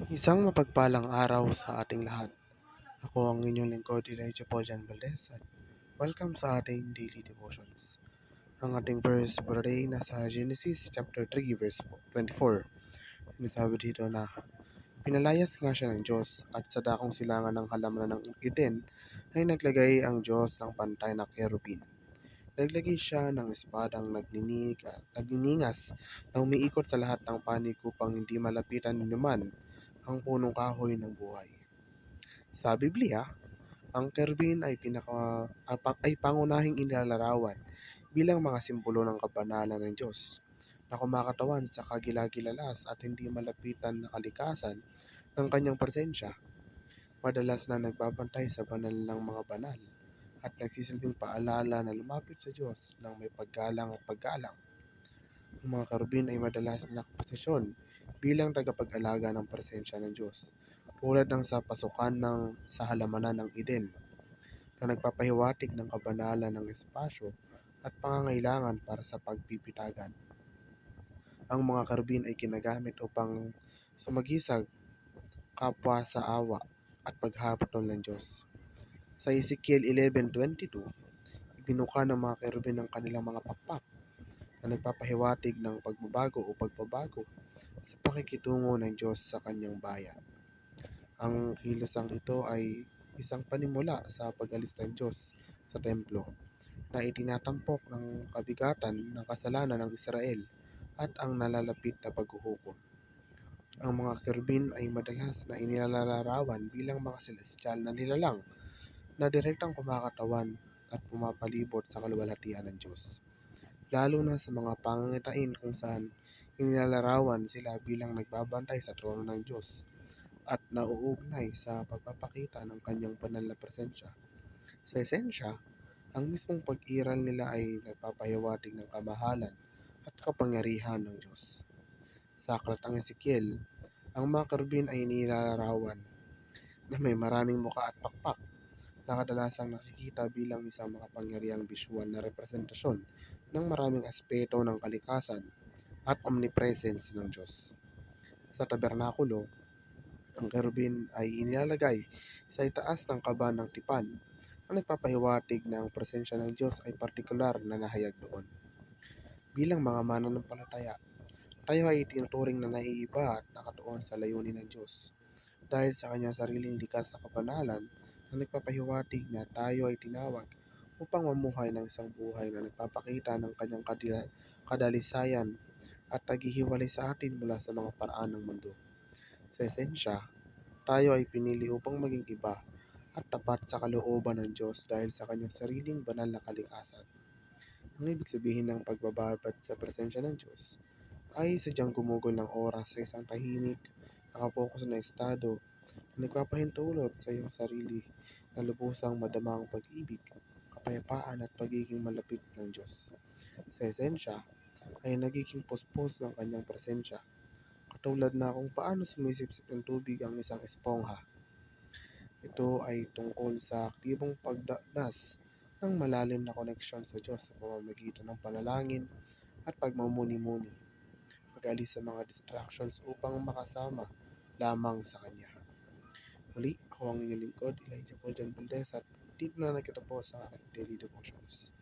Isang mapagpalang araw sa ating lahat. Ako ang inyong lingkod, Elijah Paul Jan Valdez, at welcome sa ating daily devotions. Ang ating verse for today nasa Genesis chapter 3 verse 24. Sinasabi dito na, pinalayas nga siya ng Diyos at sa dakong silangan ng halamanan ng Eden ay naglagay ang Diyos ng pantay na kerubin. Naglagay siya ng espadang nagniningas na umiikot sa lahat ng panig upang hindi malapitan ni naman ang punong kahoy ng buhay. Sa Biblia, ang kerubin ay pangunahing inilalarawan bilang mga simbolo ng kabanalan ng Diyos na kumakatawan sa kagilagilalas at hindi malapitan na kalikasan ng kanyang presensya. Madalas na nagbabantay sa banal ng mga banal at nagsisilbing paalala na lumapit sa Diyos ng may paggalang at paggalang. Ang mga kerubin ay madalas na nakaposisyon bilang tagapag-alaga ng presensya ng Diyos, tulad ng sa pasukan sa halamanan ng Eden, na nagpapahiwatig ng kabanalan ng espasyo at pangangailangan para sa pagpipitagan. Ang mga kerubin ay ginagamit upang sumagisag kapwa sa awa at paghahatol ng Diyos. Sa Ezekiel 11:22, ibinuka ng mga kerubin ang kanilang mga pakpak na nagpapahiwatig ng pagbabago o pagbabago sa pakikitungo ng Diyos sa kanyang bayan. Ang kilosang ito ay isang panimula sa pag-alis ng Diyos sa templo na itinatampok ng kabigatan ng kasalanan ng Israel at ang nalalapit na paghuhukom. Ang mga kerubin ay madalas na inilalarawan bilang mga celestial na nilalang na direktang kumakatawan at pumapalibot sa kaluwalhatian ng Diyos, lalo na sa mga pangangitain kung saan inilalarawan sila bilang nagbabantay sa trono ng Diyos at nauugnay sa pagpapakita ng kanyang banal na presensya. Sa esensya, ang mismong pag-iral nila ay nagpapahiwatig ng kamahalan at kapangyarihan ng Diyos. Sa aklatang Ezekiel, ang mga kerubin ay nilalarawan na may maraming muka at pakpak na kadalasang nakikita bilang isang makapangyarihang bisual na representasyon ng maraming aspeto ng kalikasan at omnipresence ng Diyos. Sa tabernakulo, ang kerubin ay inilalagay sa itaas ng kaba ng tipan na nagpapahiwatig na ang presensya ng Diyos ay partikular na nahayag doon. Bilang mga mananampalataya, tayo ay tinuturing na naiiba at nakatuon sa layunin ng Diyos dahil sa kanyang sariling likas sa kabanalan na nagpapahiwatig na tayo ay tinawag upang mamuhay ng isang buhay na nagpapakita ng kanyang kadalisayan at naghihiwalay sa atin mula sa mga paraan ng mundo. Sa esensya, tayo ay pinili upang maging iba at tapat sa kalooban ng Diyos dahil sa kanyang sariling banal na kalikasan. Ang ibig sabihin ng pagbababad sa presensya ng Diyos ay sadyang gumugol ng oras sa isang tahimik, nakapokus na estado na nagpapahintulot sa iyong sarili na lubusang madama ang pag-ibig, kapayapaan at pagiging malapit ng Diyos. Sa esensya, ay nagiging puspos ng kanyang presensya, katulad na kung paano sumisipsip ng tubig ang isang espongha. Ito ay tungkol sa aktibong pagdanas ng malalim na koneksyon sa Diyos sa pamamagitan ng panalangin at pagmamuni-muni, pag-alis sa mga distractions upang makasama lamang sa Kanya. Muli, ako ang inyong lingkod, Elijah Paul Jan Valdez, at dito na nagtatapos ang aking daily devotions.